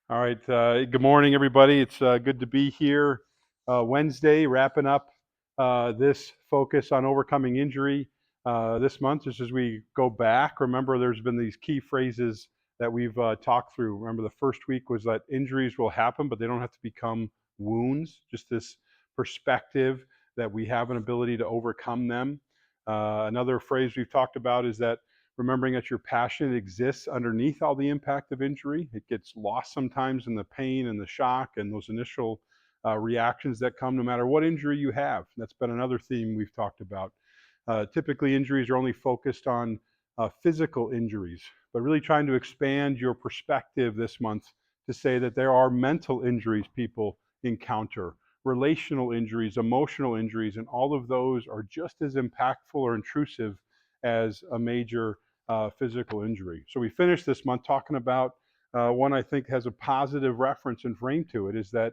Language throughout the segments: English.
All right. Good morning, everybody. It's good to be here. Wednesday, wrapping up this focus on overcoming injury this month. Just as we go back, remember there's been these key phrases that we've talked through. Remember, the first week was that injuries will happen, but they don't have to become wounds. Just this perspective that we have an ability to overcome them. Another phrase we've talked about is that remembering that your passion exists underneath all the impact of injury. It gets lost sometimes in the pain and the shock and those initial reactions that come no matter what injury you have. That's been another theme we've talked about. Typically, injuries are only focused on physical injuries, but really trying to expand your perspective this month to say that there are mental injuries people encounter, relational injuries, emotional injuries, and all of those are just as impactful or intrusive as a major physical injury. So we finished this month talking about one I think has a positive reference and frame to it is that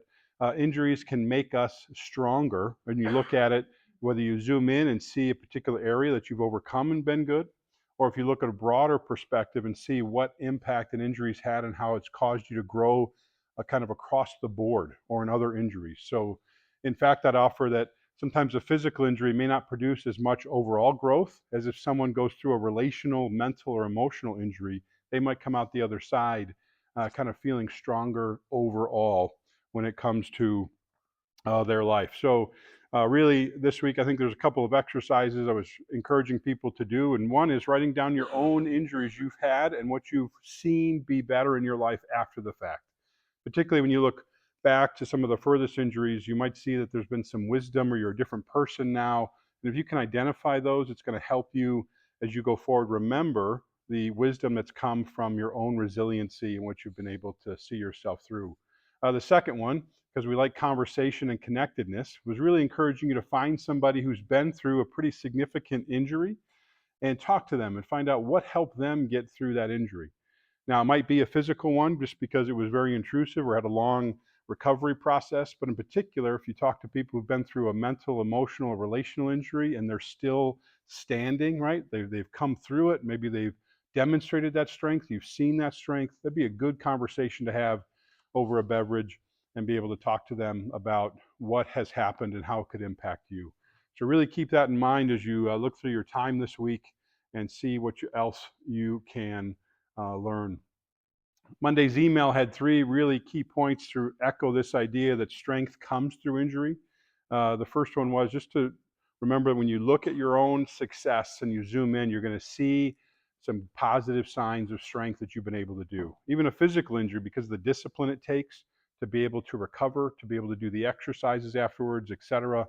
injuries can make us stronger. When you look at it, whether you zoom in and see a particular area that you've overcome and been good, or if you look at a broader perspective and see what impact an injury's had and how it's caused you to grow kind of across the board or in other injuries. So in fact, I'd offer that sometimes a physical injury may not produce as much overall growth as if someone goes through a relational, mental, or emotional injury. They might come out the other side kind of feeling stronger overall when it comes to their life. So, really, this week, I think there's a couple of exercises I was encouraging people to do. And one is writing down your own injuries you've had and what you've seen be better in your life after the fact. Particularly when you look back to some of the furthest injuries, you might see that there's been some wisdom or you're a different person now. And if you can identify those, it's going to help you as you go forward remember the wisdom that's come from your own resiliency and what you've been able to see yourself through. The second one, because we like conversation and connectedness, was really encouraging you to find somebody who's been through a pretty significant injury and talk to them and find out what helped them get through that injury. Now, it might be a physical one just because it was very intrusive or had a long recovery process. But in particular, if you talk to people who've been through a mental, emotional, or relational injury and they're still standing, right? They've come through it. Maybe they've demonstrated that strength. You've seen that strength. That'd be a good conversation to have over a beverage and be able to talk to them about what has happened and how it could impact you. So really keep that in mind as you look through your time this week and see what else you can learn. Monday's email had three really key points to echo this idea that strength comes through injury. The first one was just to remember when you look at your own success and you zoom in, you're going to see some positive signs of strength that you've been able to do. Even a physical injury, because of the discipline it takes to be able to recover, to be able to do the exercises afterwards, etc.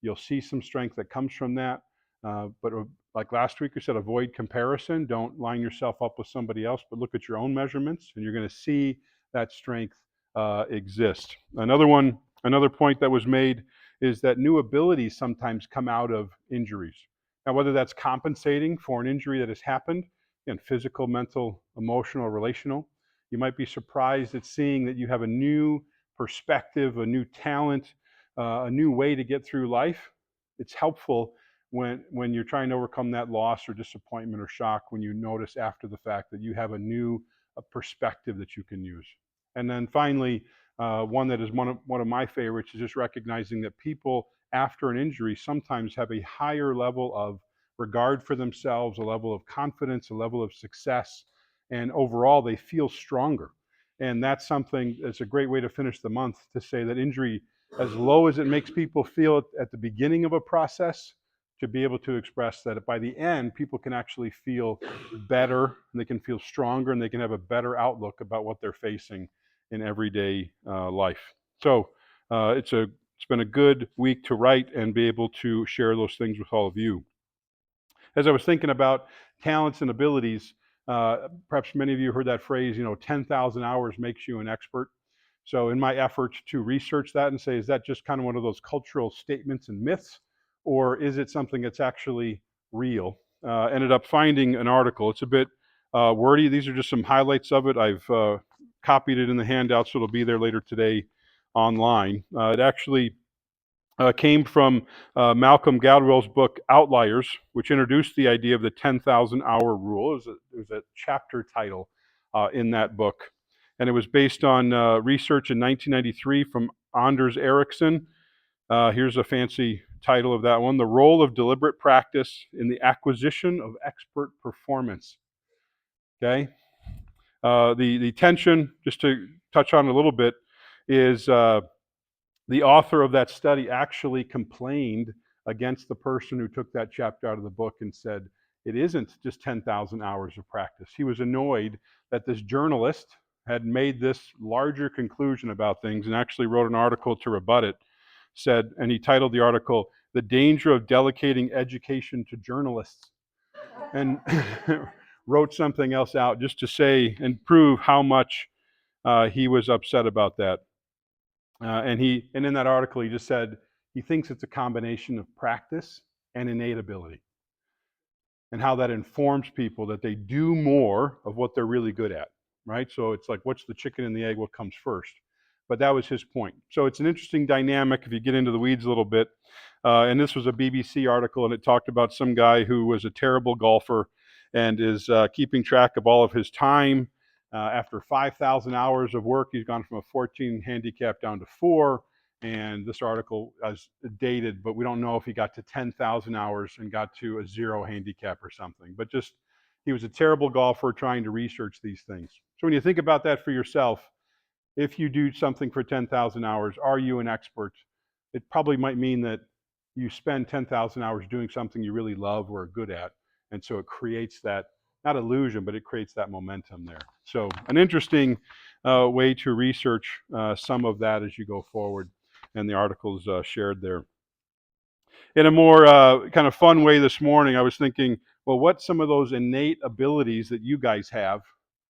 You'll see some strength that comes from that. But like last week, we said avoid comparison. Don't line yourself up with somebody else, but look at your own measurements, and you're going to see that strength exist. Another point that was made is that new abilities sometimes come out of injuries. Now, whether that's compensating for an injury that has happened, again, physical, mental, emotional, relational, you might be surprised at seeing that you have a new perspective, a new talent, a new way to get through life. It's helpful when you're trying to overcome that loss or disappointment or shock, when you notice after the fact that you have a new perspective that you can use. And then finally, one that is one of my favorites is just recognizing that people after an injury sometimes have a higher level of regard for themselves, a level of confidence, a level of success, and overall they feel stronger. And that's something that's a great way to finish the month, to say that injury, as low as it makes people feel at the beginning of a process, to be able to express that by the end, people can actually feel better and they can feel stronger and they can have a better outlook about what they're facing in everyday life. So it's been a good week to write and be able to share those things with all of you. As I was thinking about talents and abilities, perhaps many of you heard that phrase, 10,000 hours makes you an expert. So in my effort to research that and say, is that just kind of one of those cultural statements and myths, or is it something that's actually real? Ended up finding an article. It's a bit wordy. These are just some highlights of it. I've copied it in the handout, so it'll be there later today online. It actually came from Malcolm Gladwell's book Outliers, which introduced the idea of the 10,000 hour rule. There's a chapter title in that book. and it was based on research in 1993 from Anders Ericsson. Here's a fancy title of that one: The Role of Deliberate Practice in the Acquisition of Expert Performance. Okay? The tension, just to touch on a little bit, is the author of that study actually complained against the person who took that chapter out of the book and said, it isn't just 10,000 hours of practice. He was annoyed that this journalist had made this larger conclusion about things and actually wrote an article to rebut it. Said, and he titled the article, "The Danger of Delegating Education to Journalists," and wrote something else out just to say and prove how much he was upset about that. And in that article, he just said he thinks it's a combination of practice and innate ability, and how that informs people that they do more of what they're really good at, right? So it's like, what's the chicken and the egg? What comes first? But that was his point. So it's an interesting dynamic if you get into the weeds a little bit. And this was a BBC article, and it talked about some guy who was a terrible golfer and is keeping track of all of his time. After 5,000 hours of work, he's gone from a 14 handicap down to 4. And this article is dated, but we don't know if he got to 10,000 hours and got to a 0 handicap or something. But just, he was a terrible golfer trying to research these things. So when you think about that for yourself, if you do something for 10,000 hours, are you an expert? It probably might mean that you spend 10,000 hours doing something you really love or are good at. And so it creates that, not illusion, but it creates that momentum there. So an interesting way to research some of that as you go forward. And the articles shared there. In a more kind of fun way this morning, I was thinking, well, what's some of those innate abilities that you guys have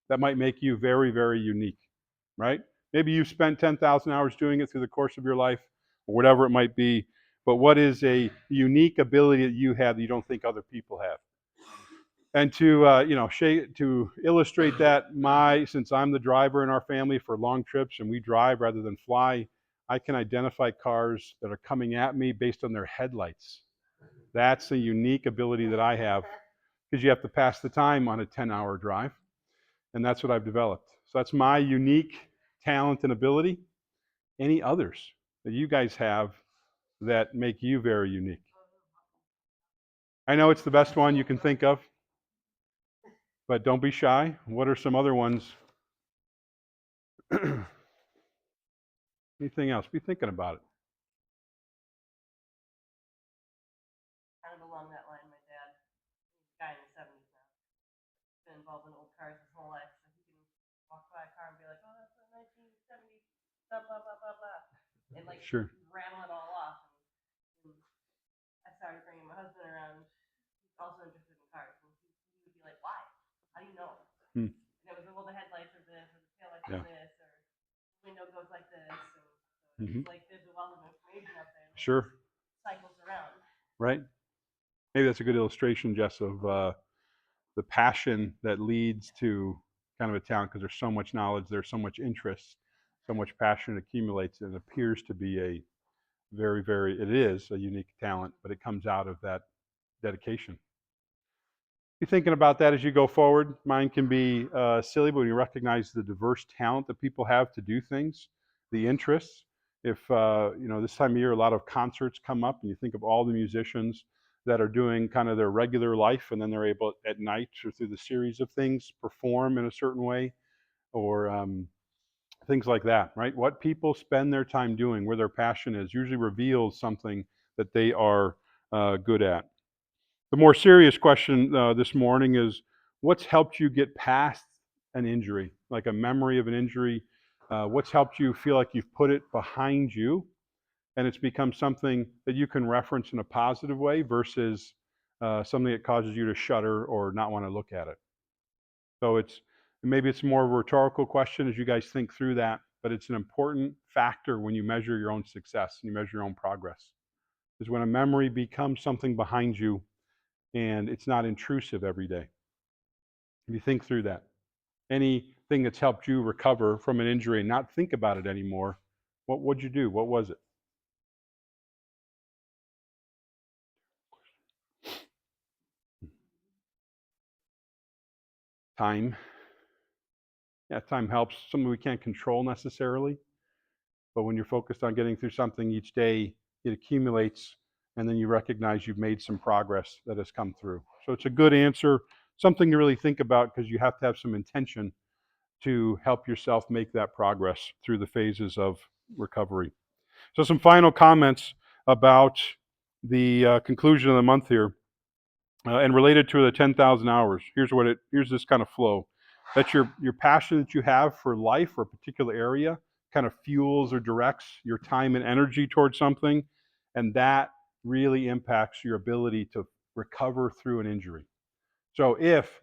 that might make you very, very unique, right? Maybe you've spent 10,000 hours doing it through the course of your life, or whatever it might be. But what is a unique ability that you have that you don't think other people have? And to to illustrate that, since I'm the driver in our family for long trips and we drive rather than fly, I can identify cars that are coming at me based on their headlights. That's a unique ability that I have, because you have to pass the time on a 10-hour drive, and that's what I've developed. So that's my unique talent and ability. Any others that you guys have that make you very unique? I know it's the best one you can think of, but don't be shy. What are some other ones? Anything else? Be thinking about it. Kind of along that line, my dad, he's a guy in his 70s now, been involved in old cars his whole life, so he can walk by a car and be like, oh, that's a 1970s, blah, blah, blah, blah, blah, and like Sure. rattle it all off. And I started bringing my husband around, he's also interested in cars, and he would be like, why? How do you know? Hmm. And it was, well, the headlights are this, or the taillights Yeah. are this, or the window goes like this, and so Mhm. it's like there's a wealth of information out there that Sure. cycles around. Right. Maybe that's a good illustration, Jess, of the passion that leads to kind of a talent, because there's so much knowledge, there's so much interest, so much passion accumulates, and it appears to be a very, very, it is a unique talent, but it comes out of that dedication. Be thinking about that as you go forward. Mine can be silly, but when you recognize the diverse talent that people have to do things, the interests. If this time of year, a lot of concerts come up, and you think of all the musicians that are doing kind of their regular life, and then they're able at night or through the series of things perform in a certain way, or things like that, right? What people spend their time doing, where their passion is, usually reveals something that they are good at. The more serious question this morning is, what's helped you get past an injury, like a memory of an injury? What's helped you feel like you've put it behind you and it's become something that you can reference in a positive way versus something that causes you to shudder or not want to look at it? So maybe it's more of a rhetorical question as you guys think through that, but it's an important factor when you measure your own success and you measure your own progress. Is when a memory becomes something behind you and it's not intrusive every day. If you think through that, anything that's helped you recover from an injury and not think about it anymore, what would you do? What was it? Time. Yeah, time helps. Something we can't control necessarily, but when you're focused on getting through something each day, it accumulates, and then you recognize you've made some progress that has come through. So it's a good answer, something to really think about because you have to have some intention to help yourself make that progress through the phases of recovery. So some final comments about the conclusion of the month here, and related to the 10,000 hours. Here's this kind of flow. That's your passion that you have for life or a particular area kind of fuels or directs your time and energy towards something, and that really impacts your ability to recover through an injury. So if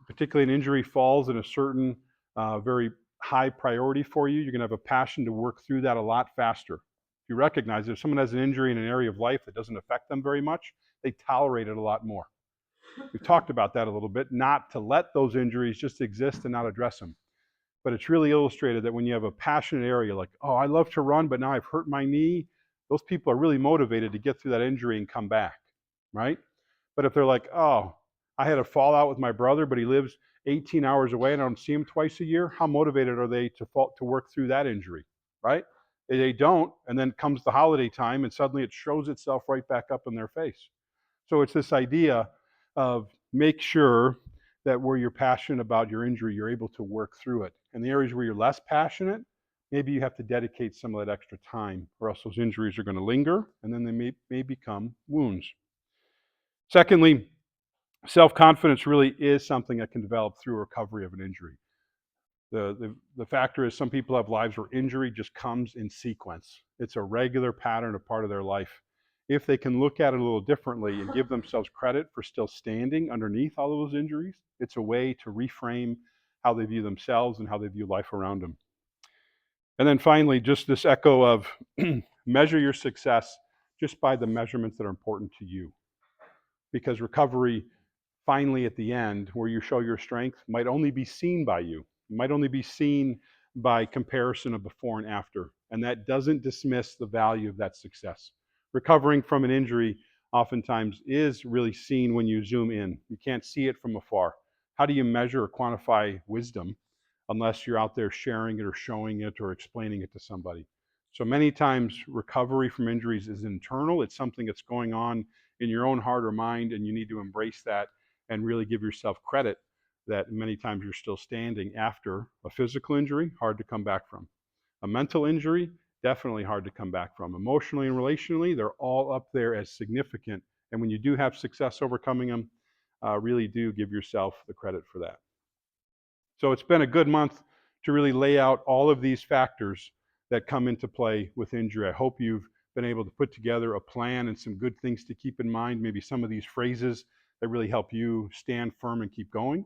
particularly an injury falls in a certain very high priority for you, you're going to have a passion to work through that a lot faster. If you recognize if someone has an injury in an area of life that doesn't affect them very much, they tolerate it a lot more. We've talked about that a little bit, not to let those injuries just exist and not address them. But it's really illustrated that when you have a passionate area like, oh, I love to run, but now I've hurt my knee, those people are really motivated to get through that injury and come back, right? But if they're like, oh, I had a fallout with my brother, but he lives 18 hours away and I don't see him twice a year, how motivated are they to work through that injury, right? They don't, and then comes the holiday time and suddenly it shows itself right back up in their face. So it's this idea of make sure that where you're passionate about your injury, you're able to work through it. And the areas where you're less passionate, maybe you have to dedicate some of that extra time, or else those injuries are going to linger and then they may become wounds. Secondly, self-confidence really is something that can develop through recovery of an injury. The factor is some people have lives where injury just comes in sequence. It's a regular pattern, a part of their life. If they can look at it a little differently and give themselves credit for still standing underneath all of those injuries, it's a way to reframe how they view themselves and how they view life around them. And then finally, just this echo of measure your success just by the measurements that are important to you. Because recovery, finally at the end, where you show your strength, might only be seen by you. It might only be seen by comparison of before and after. And that doesn't dismiss the value of that success. Recovering from an injury oftentimes is really seen when you zoom in. You can't see it from afar. How do you measure or quantify wisdom unless you're out there sharing it or showing it or explaining it to somebody? So many times recovery from injuries is internal. It's something that's going on in your own heart or mind, and you need to embrace that and really give yourself credit that many times you're still standing after a physical injury, hard to come back from. A mental injury, definitely hard to come back from. Emotionally and relationally, they're all up there as significant. And when you do have success overcoming them, really do give yourself the credit for that. So it's been a good month to really lay out all of these factors that come into play with injury. I hope you've been able to put together a plan and some good things to keep in mind, maybe some of these phrases that really help you stand firm and keep going.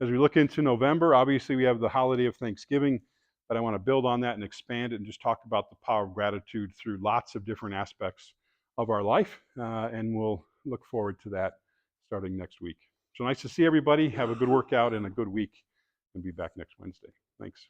As we look into November, obviously we have the holiday of Thanksgiving, but I want to build on that and expand it and just talk about the power of gratitude through lots of different aspects of our life. And we'll look forward to that starting next week. So nice to see everybody. Have a good workout and a good week, and be back next Wednesday. Thanks.